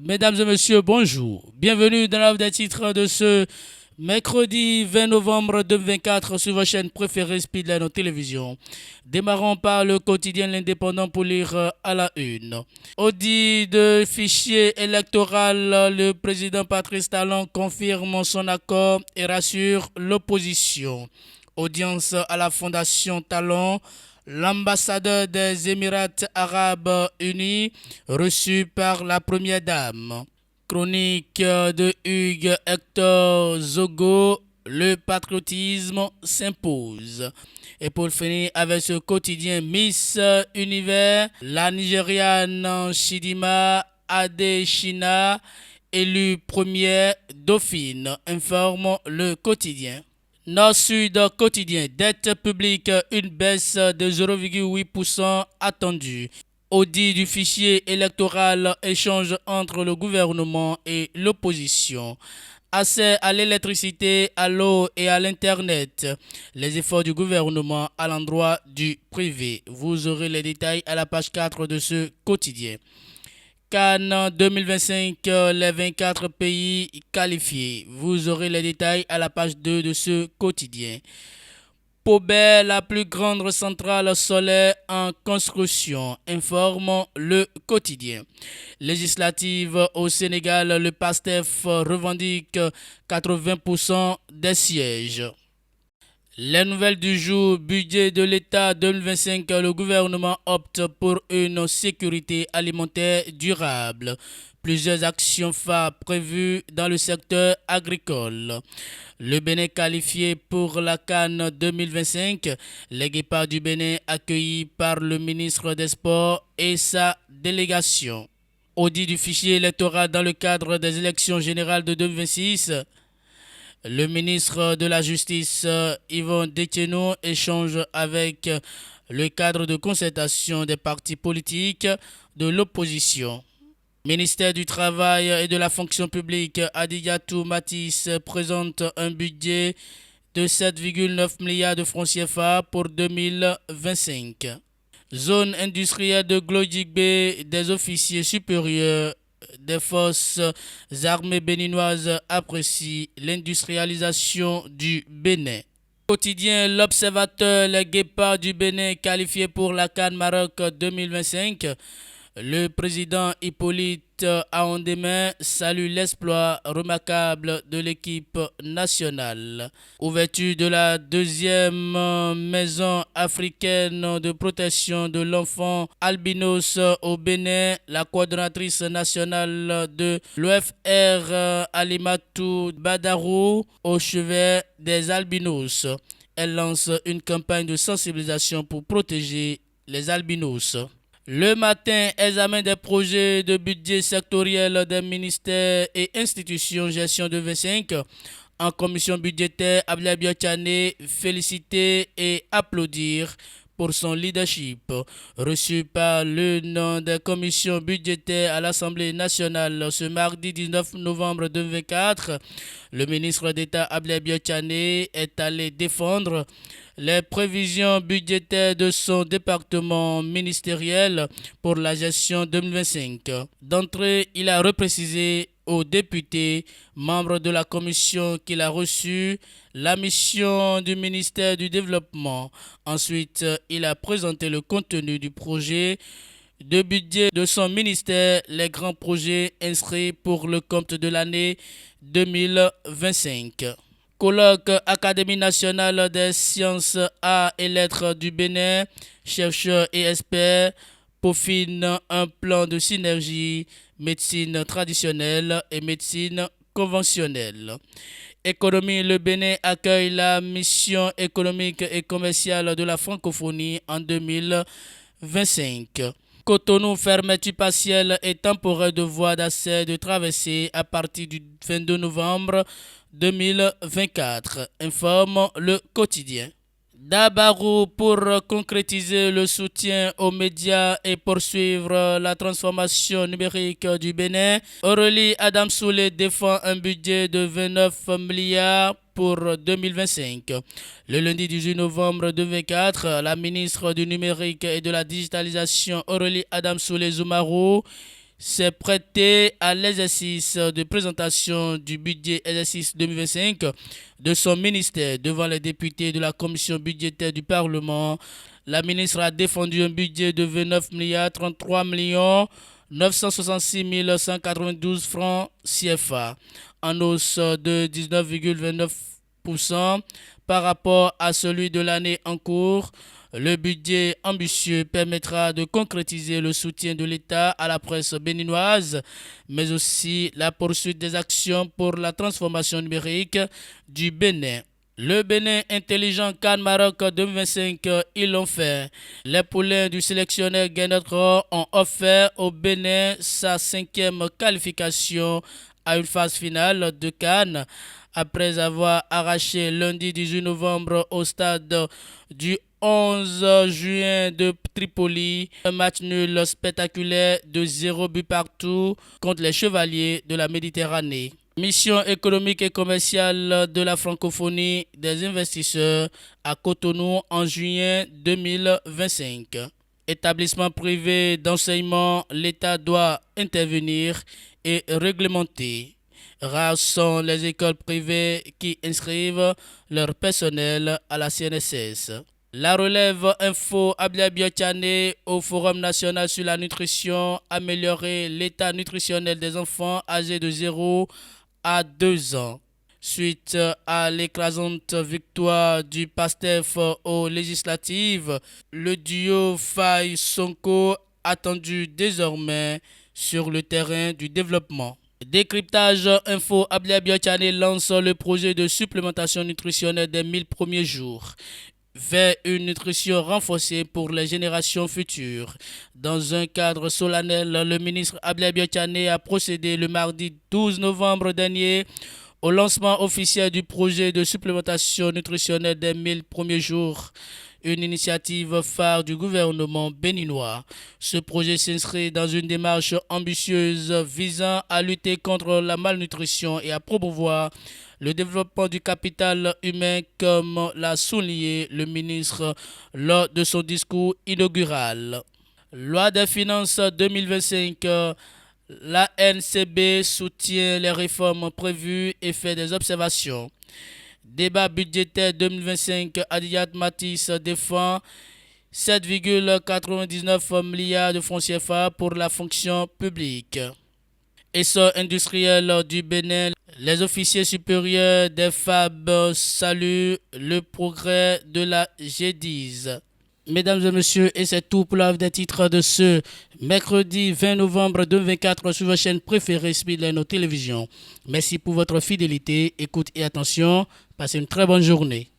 Mesdames et messieurs, bonjour. Bienvenue dans la des titres de ce mercredi 20 novembre 2024 sur votre chaîne préférée Speedline Télévision. Démarrons par le quotidien L'Indépendant pour lire à la une. Audit de fichier électoral, le président Patrice Talon confirme son accord et rassure l'opposition. Audience à la Fondation Talon. L'ambassadeur des Émirats arabes unis reçu par la première dame. Chronique de Hugues Hector Zogo, le patriotisme s'impose. Et pour finir avec ce quotidien Miss Univers, la Nigériane Chidima Adeshina, élue première dauphine, informe le quotidien. Nord-Sud quotidien, dette publique, une baisse de 0,8% attendue. Audit du fichier électoral, échange entre le gouvernement et l'opposition. Accès à l'électricité, à l'eau et à l'Internet. Les efforts du gouvernement à l'endroit du privé. Vous aurez les détails à la page 4 de ce quotidien. CAN 2025, les 24 pays qualifiés. Vous aurez les détails à la page 2 de ce quotidien. Pobet, la plus grande centrale solaire en construction, informe le quotidien. Législative au Sénégal, le PASTEF revendique 80% des sièges. Les nouvelles du jour, budget de l'État 2025, le gouvernement opte pour une sécurité alimentaire durable. Plusieurs actions phares prévues dans le secteur agricole. Le Bénin qualifié pour la CAN 2025, les Guépards du Bénin accueillis par le ministre des Sports et sa délégation. Audit du fichier électoral dans le cadre des élections générales de 2026. Le ministre de la Justice, Yvon Détieno, échange avec le cadre de concertation des partis politiques de l'opposition. Ministère du Travail et de la Fonction publique, Adigatou Matisse présente un budget de 7,9 milliards de francs CFA pour 2025. Zone industrielle de Glodjigbe, des officiers supérieurs des forces armées béninoises apprécient l'industrialisation du Bénin. Quotidien L'Observateur, les Guépards du Bénin qualifiés pour la CAN Maroc 2025. Le président Hippolyte Aondemain salue l'exploit remarquable de l'équipe nationale. Ouverture de la deuxième maison africaine de protection de l'enfant albinos au Bénin. La coordonnatrice nationale de l'OFR Alimatou Badarou au chevet des albinos. Elle lance une campagne de sensibilisation pour protéger les albinos. Le matin, examen des projets de budget sectoriel des ministères et institutions gestion 2025. En commission budgétaire, Abdoulaye Biotchane féliciter et applaudir pour son leadership. Reçu par l'une des commissions budgétaires à l'Assemblée nationale ce mardi 19 novembre 2024, le ministre d'État Abdoulaye Biotchane est allé défendre les prévisions budgétaires de son département ministériel pour la gestion 2025. D'entrée, il a reprécisé aux députés, membres de la commission qu'il a reçu, la mission du ministère du Développement. Ensuite, il a présenté le contenu du projet de budget de son ministère, les grands projets inscrits pour le compte de l'année 2025. Colloque Académie nationale des sciences, arts et lettres du Bénin, chercheurs et experts peaufinent un plan de synergie médecine traditionnelle et médecine conventionnelle. Économie, le Bénin accueille la mission économique et commerciale de la francophonie en 2025. Cotonou, fermeture partielle et temporaire de voies d'accès de traversée à partir du 22 novembre 2024, informe le quotidien. Dabarou pour concrétiser le soutien aux médias et poursuivre la transformation numérique du Bénin. Aurélie Adamsoulé défend un budget de 29 milliards pour 2025. Le lundi 18 novembre 2024, la ministre du numérique et de la digitalisation Aurélie Adamsoulé Zoumarou s'est prêté à l'exercice de présentation du budget exercice 2025 de son ministère devant les députés de la commission budgétaire du Parlement. La ministre a défendu un budget de 29 33 966 192 francs CFA, en hausse de 19,29% par rapport à celui de l'année en cours. Le budget ambitieux permettra de concrétiser le soutien de l'État à la presse béninoise, mais aussi la poursuite des actions pour la transformation numérique du Bénin. Le Bénin intelligent CAN Maroc 2025, ils l'ont fait. Les poulains du sélectionneur Guénotro ont offert au Bénin sa 5e qualification à une phase finale de CAN après avoir arraché lundi 18 novembre au stade du 11 juin de Tripoli un match nul spectaculaire de 0 but partout contre les Chevaliers de la Méditerranée. Mission économique et commerciale de la francophonie des investisseurs à Cotonou en juillet 2025. Établissement privé d'enseignement, l'État doit intervenir et réglementer. Rares sont les écoles privées qui inscrivent leur personnel à la CNSS. La relève info Ablia Biotiane au Forum national sur la nutrition, améliorer l'état nutritionnel des enfants âgés de 0 à 2 ans. Suite à l'écrasante victoire du PASTEF aux législatives, le duo Faye-Sonko attendu désormais sur le terrain du développement. Décryptage info Ablia Biotiane lance le projet de supplémentation nutritionnelle des 1000 premiers jours vers une nutrition renforcée pour les générations futures. Dans un cadre solennel, le ministre Ablia Biotiane a procédé le mardi 12 novembre dernier au lancement officiel du projet de supplémentation nutritionnelle des 1000 premiers jours, une initiative phare du gouvernement béninois. Ce projet s'inscrit dans une démarche ambitieuse visant à lutter contre la malnutrition et à promouvoir le développement du capital humain, comme l'a souligné le ministre lors de son discours inaugural. Loi des finances 2025, la NCB soutient les réformes prévues et fait des observations. Débat budgétaire 2025, Adiyat Matisse défend 7,99 milliards de francs CFA pour la fonction publique. Essor industriel du Bénin, les officiers supérieurs des FAB saluent le progrès de la G10. Mesdames et messieurs, et c'est tout pour la des titres de ce mercredi 20 novembre 2024 sur votre chaîne préférée Speedline Télévision. Merci pour votre fidélité, écoute et attention. Passez une très bonne journée.